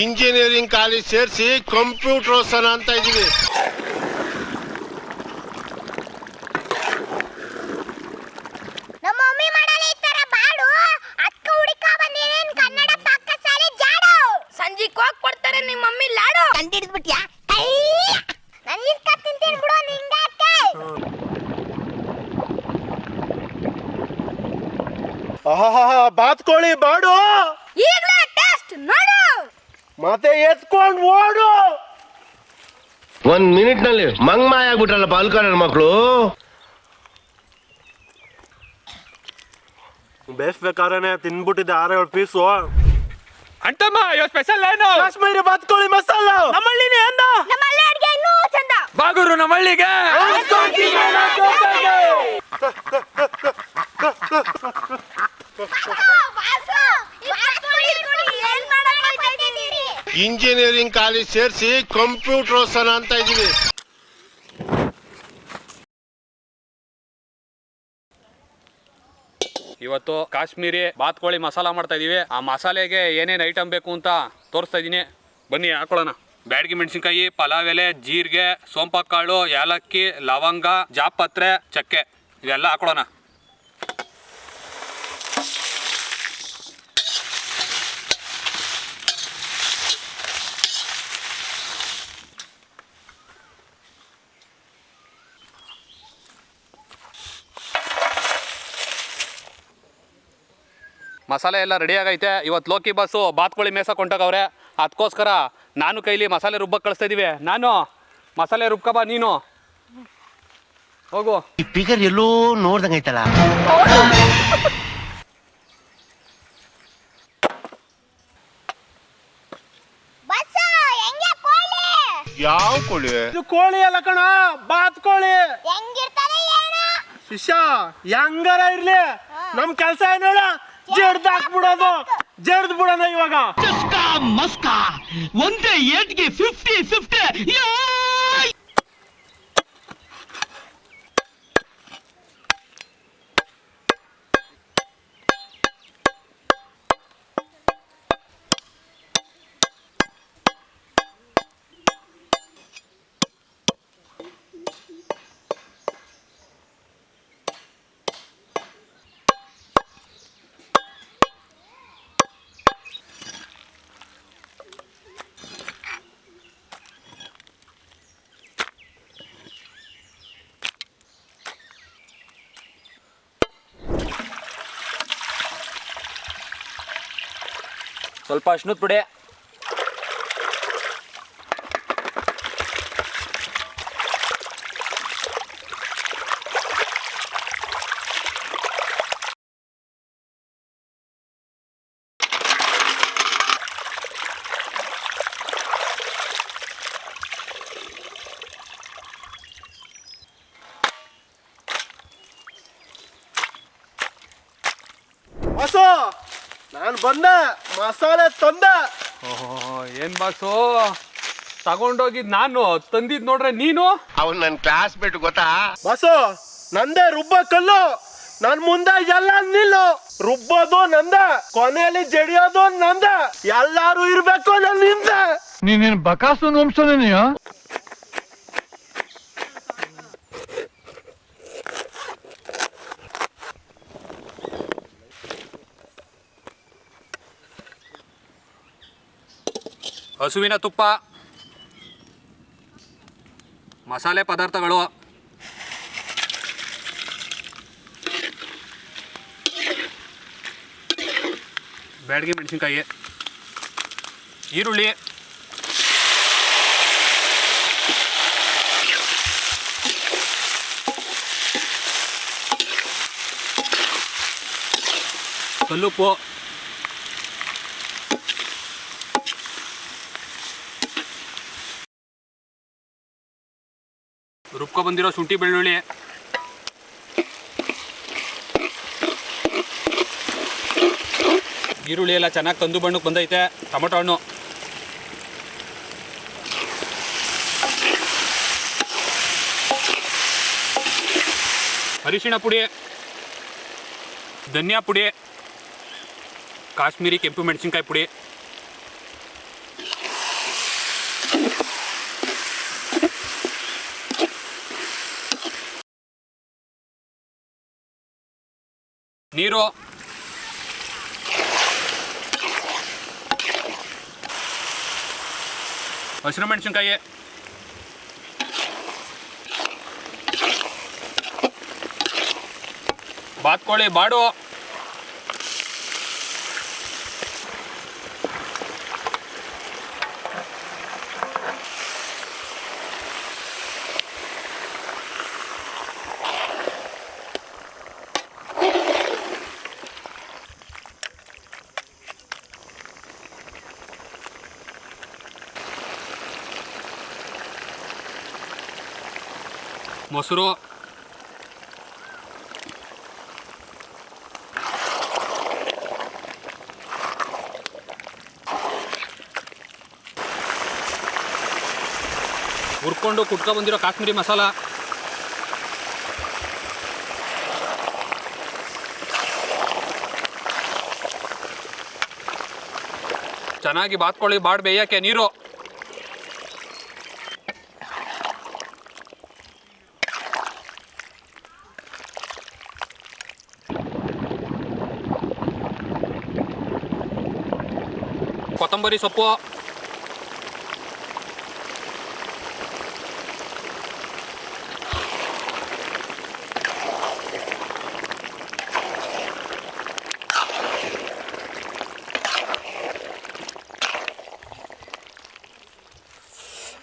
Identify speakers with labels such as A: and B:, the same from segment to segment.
A: Engineering college ಸೇರಿಸಿ computer ಓದ್ಸೋಣ ಅಂತ ಇದೀವಿ.
B: ಸಂಜಿಕ್ ಹೋಗ್ ಕೊಡ್ತಾರೆ ನಿಮ್ಮ ಮಮ್ಮಿ ಲಾಡು
C: ಕಂಡಿಡ್ಬಿಟ್ಯಾ
D: ಬಾತ್ಕೋಳಿ ಬಾಡು
B: ಈಗಲೇ ಟೆಸ್ಟ್ ನೋಡು
D: ಮತ್ತೆ ಎತ್ಕೊಂಡು ಓಡು.
A: 1 ಮಿನಿಟ್ ನಲ್ಲಿ ಮಂಗ್ಮಾಯ ಆಗ್ಬಿಟ್ರಲ್ಲ ಪಾಲ್ಕರ್ ಮಕ್ಕಳು.
D: ಬೇಯಿಸ್ಬೇಕಾದ್ರೆ ತಿನ್ಬಿಟ್ಟಿದ್ದೆ 6-7 ಪೀಸು.
E: ಅಂಟಮ್ಮ ಇವತ್ತು ಸ್ಪೆಷಲ್ ಏನು?
D: ಕಾಶ್ಮೀರಿ ಬಾತ್ಕೋಳಿ ಮಸಾಲ.
E: ನಮ್ಮಳ್ಳಿನೇ ಅಂದ.
B: ನಮ್ಮಲ್ಲಿ ಅಡ್ಗೆ ಇನ್ನೂ ಚಂದ.
E: ಬಾಗುರು ನಮ್ಮಳ್ಳಿಗೆ.
A: ಇಂಜಿನಿಯರಿಂಗ್ ಕಾಲೇಜ್ ಸೇರಿಸಿ ಕಂಪ್ಯೂಟರ್ ಓದ್ಸೋಣ ಅಂತ ಇದೀವಿ.
E: ಇವತ್ತು ಕಾಶ್ಮೀರಿ ಬಾತ್ಕೋಳಿ ಮಸಾಲ ಮಾಡ್ತಾ ಇದೀವಿ. ಆ ಮಸಾಲೆಗೆ ಏನೇನು ಐಟಮ್ ಬೇಕು ಅಂತ ತೋರಿಸ್ತಾ ಇದೀನಿ, ಬನ್ನಿ ಹಾಕೊಳ್ಳೋಣ. ಬ್ಯಾಡಗಿ ಮೆಣಸಿನ್ಕಾಯಿ, ಪಲಾವ್ ಎಲೆ, ಜೀರಿಗೆ, ಸೋಂಪಕಾಳು, ಏಲಕ್ಕಿ, ಲವಂಗ, ಜಾಪತ್ರೆ, ಚಕ್ಕೆ ಇವೆಲ್ಲ ಹಾಕೊಳ್ಳೋಣ. ಮಸಾಲೆ ಎಲ್ಲ ರೆಡಿ ಆಗೈತೆ. ಇವತ್ತು ಲೋಕಿ ಬಸ್ಸು ಬಾತ್ಕೋಳಿ ಮೇಸಕ್ಕೆ ಹೊಂಟೋಗವ್ರೆ. ಅದಕ್ಕೋಸ್ಕರ ನಾನು ಕೈಲಿ ಮಸಾಲೆ ರುಬ್ಬಕ್ಕೆ ಕಳಿಸ್ತಾ ಇದೀವಿ. ನಾನು ಮಸಾಲೆ ರುಬ್ಕಬಾ, ನೀನು ಹೋಗು.
A: ಈ ಫಿಗರ್ ಎಲ್ಲೋ ನೋಡ್ದಂಗೈತಲ್ಲ. ಯಾವ ಕೋಳಿ?
D: ಇದು ಕೋಳಿ ಅಲ್ಲ ಕಣ, ಬಾತ್ಕೋಳಿ. ಶಿಷ್ಯ ಹೆಂಗಾರ ಇರ್ಲಿ, ನಮ್ ಕೆಲ್ಸ ಏನು ಹೇಳ, ಜಡ್ದು ಹಾಕ್ಬಿಡೋದು, ಜಡ್ದು ಬಿಡೋಣ ಇವಾಗ.
F: ಮಸ್ಕಾ ಒಂದೇ ಏಟ್ಗೆ 50-50.
E: ಸ್ವಲ್ಪ ಅಶ್ನದ ಪುಡಿ,
D: ಹೊಸ ನಾನು ಬಂದೆ, ಮಸಾಲೆ ತಂದೆ.
E: ಏನ್ ಬಾಕ್ಸು ತಗೊಂಡೋಗಿದ್ ನಾನು, ತಂದಿದ್ ನೋಡ್ರೆ ನೀನು.
A: ಅವ್ನು ನನ್ನ ಕ್ಲಾಸ್ ಬಿಟ್ಟು ಗೊತ್ತಾ?
D: ಬಸ್ಸು ನಂದೇ ರುಬ್ಬ ಕಲ್ಲು, ನನ್ ಮುಂದೆ ಎಲ್ಲ ನಿಲ್ಲು. ರುಬ್ಬೋದು ನಂದೆ, ಕೊನೆಯಲ್ಲಿ ಜಡಿಯೋದು ನಂದೆ, ಎಲ್ಲಾರು ಇರ್ಬೇಕು ನನ್ ಹಿಂದೆ.
F: ನೀನೇನು ಬಕಾಸು ವಂಶನೇನೆಯಾ?
E: ಹಸುವಿನ ತುಪ್ಪ, ಮಸಾಲೆ ಪದಾರ್ಥಗಳು, ಬ್ಯಾಡಗಿ ಮೆಣಸಿನ್ಕಾಯಿ, ಈರುಳ್ಳಿ, ಕಲ್ಲುಪ್ಪು, ರುಬ್ಕೊ ಬಂದಿರೋ ಶುಂಠಿ ಬೆಳ್ಳುಳ್ಳಿ, ಈರುಳ್ಳಿ ಎಲ್ಲ ಚೆನ್ನಾಗಿ ಕಂದು ಬಣ್ಣಕ್ಕೆ ಬಂದೈತೆ. ಟೊಮೊಟೊ ಹಣ್ಣು, ಅರಿಶಿಣ ಪುಡಿ, ಧನಿಯಾ ಪುಡಿ, ಕಾಶ್ಮೀರಿ ಕೆಂಪು ಮೆಣಸಿನ್ಕಾಯಿ ಪುಡಿ, ನೀರು, ಹಸಿರು ಮೆಣಸಿನ್ಕಾಯಿ, ಬಾತ್ಕೋಳಿ ಬಾಡು, ಮೊಸರು, ಹುರ್ಕೊಂಡು ಕುಟ್ಕೊ ಬಂದಿರೋ ಕಾಶ್ಮೀರಿ ಮಸಾಲ, ಚೆನ್ನಾಗಿ ಬಾತ್ಕೊಳ್ಳಿ ಬಾಡ್ ಬೇಯಕ್ಕೆ ನೀರು, ಕೊತ್ತಂಬರಿ ಸೊಪ್ಪು,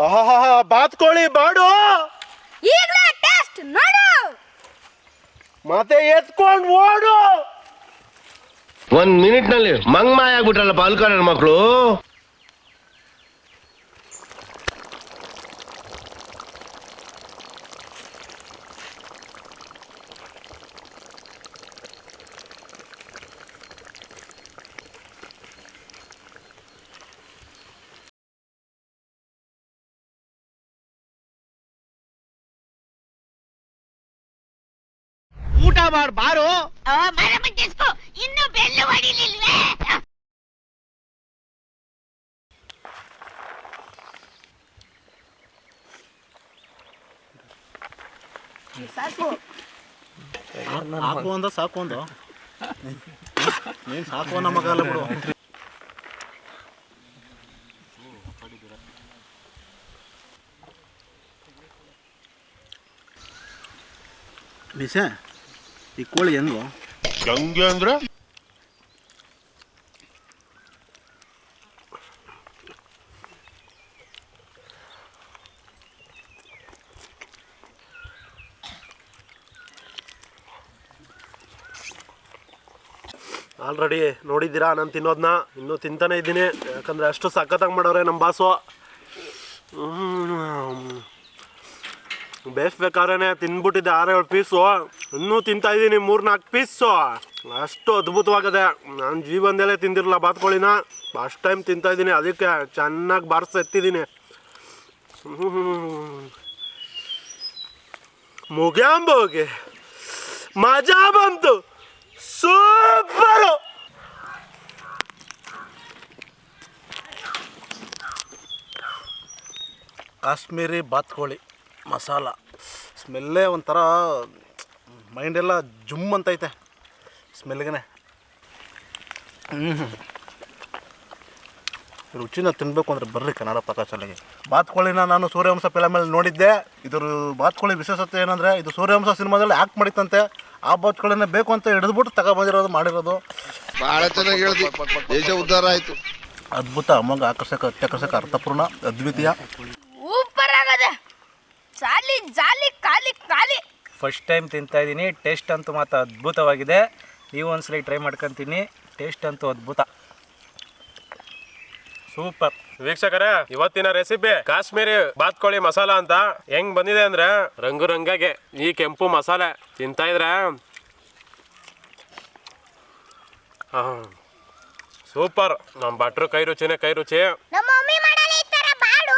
D: ಆಹಾ ಬಾತ್ಕೋಳಿ ಬಾಡು
B: ಈಗಲೇ ಟೇಸ್ಟ್ ನೋಡು.
D: ಮತ್ತೆ ಎತ್ಕೊಂಡು ಓಡು.
A: 1 ಮಿನಿಟ್ ನಲ್ಲಿ ಮಂಗ್ ಮಾಯ ಆಗ್ಬಿಟ್ರಲ್ಲ ಪಾಲ್ಕನ ಮಕ್ಕಳು.
F: ಊಟ ಮಾಡ್ ಬಾರೋ.
B: ಇನ್ನು ಬೆಲ್ಲು ಹೊಡಿಲಿಲ್ವೇ? ಸಾಕು
C: ಸಾಕು ಅಂದ ಸಾಕು ಅಂದ ನೀನು ಸಾಕು ಅನ್ನೋ ಮಗ ಅಲ್ಲ ಬಿಡು. ಬಿಸೆ ಈ ಕೋಳಿ ಹೆಂಗು
D: ಹೆಂಗೆ ಅಂದ್ರೆ ಆಲ್ರೆಡಿ ನೋಡಿದ್ದೀರಾ ನಾನು ತಿನ್ನೋದನ್ನ, ಇನ್ನೂ ತಿಂತಾನೆ ಇದ್ದೀನಿ. ಯಾಕಂದರೆ ಅಷ್ಟು ಸಖತ್ತಾಗಿ ಮಾಡೋರೆ ನಮ್ಮ ಬಾಸು. ಬೇಯಿಸ್ಬೇಕಾದ್ರೆ ತಿಂದ್ಬಿಟ್ಟಿದ್ದೆ 6-7 ಪೀಸು, ಇನ್ನೂ ತಿಂತಾಯಿದ್ದೀನಿ 3-4 ಪೀಸು. ಅಷ್ಟು ಅದ್ಭುತವಾಗಿದೆ. ನಾನು ಜೀವನದಲ್ಲೇ ತಿಂದಿರಲ್ಲ ಬಾತ್ಕೋಳಿನ, ಫಸ್ಟ್ ಟೈಮ್ ತಿಂತಾಯಿದ್ದೀನಿ. ಅದಕ್ಕೆ ಚೆನ್ನಾಗಿ ಬಾರಿಸಿ ಎತ್ತಿದ್ದೀನಿ. ಮುಗ್ಯಾಂಬೋಗೆ ಮಜಾ ಬಂತು, ಸೂಪರು.
C: ಕಾಶ್ಮೀರಿ ಬಾತ್ಕೋಳಿ ಮಸಾಲ ಸ್ಮೆಲ್ಲೇ ಒಂಥರ ಮೈಂಡೆಲ್ಲ ಜುಮ್ ಅಂತೈತೆ ಸ್ಮೆಲ್ಗೆ. ರುಚಿನ ತಿನ್ನಬೇಕು ಅಂದರೆ ಬರ್ರಿ ಕನ್ನಡ ಪಾಕಶಾಲೆಗೆ. ಬಾತ್ಕೋಳಿನ ನಾನು ಸೂರ್ಯವಂಶ ಫಿಲಮಲ್ಲಿ ನೋಡಿದ್ದೆ. ಇದ್ರ ಬಾತ್ಕೋಳಿ ವಿಶೇಷತೆ ಏನಂದರೆ ಇದು ಸೂರ್ಯವಂಶ ಸಿನಿಮಾದಲ್ಲಿ ಆ್ಯಕ್ಟ್ ಮಾಡಿತ್ತಂತೆ. ಆ ಬಾತ್ಕೋಳಿನ ಬೇಕು ಅಂತ ಹಿಡಿದ್ಬಿಟ್ಟು ತಗೊಬಂದಿರೋದು ಮಾಡಿರೋದು.
G: ಬಹಳ ಚೆನ್ನಾಗಿ ಹೇಳ್ದಿ, ದೇಶ ಉದ್ಧಾರ ಆಯ್ತು.
C: ಅದ್ಭುತ, ಅಮೋಘ, ಆಕರ್ಷಕ, ಅತ್ಯಾಕರ್ಷಕ, ಅರ್ಥಪೂರ್ಣ, ಅದ್ವಿತೀಯ.
B: ಸೂಪರ್ ಆಗದೆ. ಜಾಲಿ ಜಾಲಿ ಖಾಲಿ ಖಾಲಿ.
H: ಫಸ್ಟ್ ಟೈಮ್ ತಿಂತಾ ಇದ್ದೀನಿ. ಟೇಸ್ಟ್ ಅಂತೂ ಮಾತ್ರ ಅದ್ಭುತವಾಗಿದೆ. ನೀವು ಒಂದ್ಸಲ ಟ್ರೈ ಮಾಡ್ಕೊತೀನಿ. ಟೇಸ್ಟ್ ಅಂತೂ ಅದ್ಭುತ, ಸೂಪರ್.
D: ವೀಕ್ಷಕರೇ, ಇವತ್ತಿನ ರೆಸಿಪಿ ಕಾಶ್ಮೀರಿ ಬಾತ್ಕೋಳಿ ಮಸಾಲ ಅಂತ. ಹೆಂಗ್ ಬಂದಿದೆ ಅಂದ್ರೆ ರಂಗು ರಂಗಾಗೆ ಈ ಕೆಂಪು ಮಸಾಲೆ ತಿಂತಾ ಇದ್ರೆ ಸೂಪರ್. ನಮ್ಮ ಭಟ್ರು ಕೈ ರುಚಿನೇ ಕೈ ರುಚಿ.
B: ನಮ್ಮ ಮಮ್ಮಿ ಮಾಡಲ್ಲ ಈ ತರ ಬಾಡು.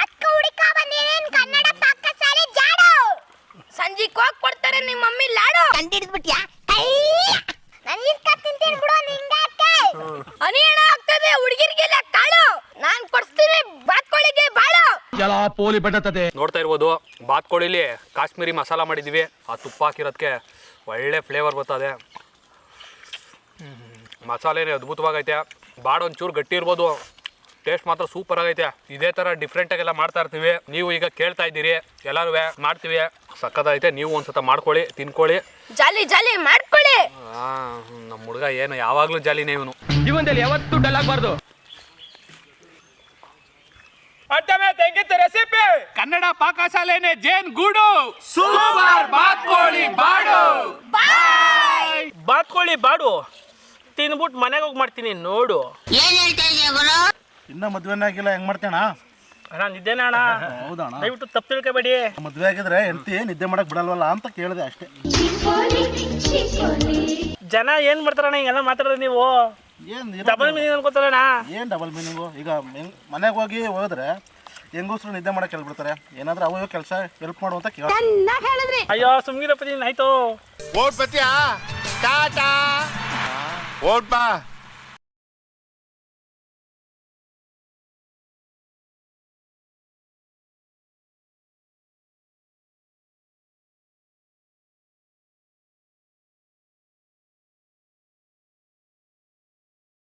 B: ಅಕ್ಕ ಹುಡುಕ ಬಂದಿರೇನ್ ಕನ್ನಡ ಪಾಕಶಾಲೆ ಜಾಡು. ಸಂಜೆ ಹೋಗಿ ಕೊಡ್ತಾರೆ ನಿಮ್ಮ ಮಮ್ಮಿ ಲಾಡು. ಕಂಡಿಡ್ಬಿಟ್ಯಾ?
F: ಪೋಲಿ ಬೆಟ್ಟತ್ತದೆ.
E: ನೋಡ್ತಾ ಇರ್ಬೋದು ಬಾತ್ಕೋಳಿಲಿ ಕಾಶ್ಮೀರಿ ಮಸಾಲ ಮಾಡಿದ್ದೀವಿ. ಆ ತುಪ್ಪ ಹಾಕಿರೋದಕ್ಕೆ ಒಳ್ಳೆ ಫ್ಲೇವರ್ ಬರ್ತದೆ. ಮಸಾಲೆನೇ ಅದ್ಭುತವಾಗೈತೆ. ಬಾಡ್ ಒಂಚೂರು ಗಟ್ಟಿ ಇರ್ಬೋದು, ಟೇಸ್ಟ್ ಮಾತ್ರ ಸೂಪರ್ ಆಗೈತೆ. ಇದೇ ಥರ ಡಿಫ್ರೆಂಟಾಗೆಲ್ಲ ಮಾಡ್ತಾ ಇರ್ತೀವಿ. ನೀವು ಈಗ ಕೇಳ್ತಾ ಇದ್ದೀರಿ, ಎಲ್ಲರೂ ಮಾಡ್ತೀವಿ. ಸಕ್ಕತ್ತೈತೆ. ನೀವು ಒಂದ್ಸತ ಮಾಡ್ಕೊಳ್ಳಿ, ತಿನ್ಕೊಳ್ಳಿ.
B: ಜಾಲಿ ಜಾಲಿ ಮಾಡ್ಕೊಳ್ಳಿ.
E: ನಮ್ಮ ಹುಡುಗ ಏನು ಯಾವಾಗಲೂ ಜಾಲಿನೇ ಇವನು.
F: ಜೀವನದಲ್ಲಿ ಯಾವತ್ತೂ ಡಲ್ ಆಗಬಾರ್ದು.
E: ರೆಸಿಪಿ ಕನ್ನಡ ಪಾಕಶಾಲೆನೇ ಜೇನ್ ಗೂಡು ಸೂಪರ್ ಬಾತ್ಕೋಳಿ ಬಾಡು.
H: ಬಾತ್ಕೊಳ್ಳಿ ಬಾಡು ತಿನ್ಬಿಟ್ಟು ಮನೆಗೆ ಹೋಗಿ ಮಾಡ್ತೀನಿ ನೋಡು.
C: ಇನ್ನ ಮದ್ವೆನೇ ಆಗಿಲ್ಲ, ಹೆಂಗ್ ಮಾಡ್ತೇಣ?
H: ಅಣ್ಣ ನಿದ್ದೆನ ಅಣ್ಣ,
C: ಹೌದಣ್ಣ.
H: ದಯವಿಟ್ಟು ತಪ್ಪು ತಿಳ್ಕೊಬೇಡಿ.
C: ಮದ್ವೆ ಆಗಿದ್ರೆ ಹೆಂಡತಿ ನಿದ್ದೆ ಮಾಡಕ್ ಬಿಡಲ್ವಲ್ಲ ಅಂತ ಕೇಳಿದೆ ಅಷ್ಟೇ.
H: ಜನ ಏನ್ ಮಾಡ್ತಾರಣ್ಣ ಹಿಂಗೆಲ್ಲ ಮಾತಾಡೋದು ನೀವು?
C: ಏನ್
H: ಡಬಲ್ ಮೀನಿಂಗ್ ಅನ್ಕೋತಾರಣ್ಣ.
C: ಏನ್ ಡಬಲ್ ಮೀನಿಂಗು? ಈಗ ಮನೆಗೆ ಹೋಗಿ ಹೋದ್ರೆ ಹೆಂಗಸ್ರು ನಿದ್ದೆ ಮಾಡಕ್ ಹೇಳ್ಬಿಡ್ತಾರೆ. ಏನಾದ್ರೂ ಅವ ಕೆಲಸ ಹೆಲ್ಪ್ ಮಾಡುವಂತ ಕೇಳ.
H: ಅಯ್ಯೋ ಸುಮ್ಗಿರಪ್ಪ ನೀನ್ ಆಯ್ತು.
G: ಓಟ್ ಬತ್ತೀಯಾ? ಟಾಟಾ ಓಟ್ ಬಾ.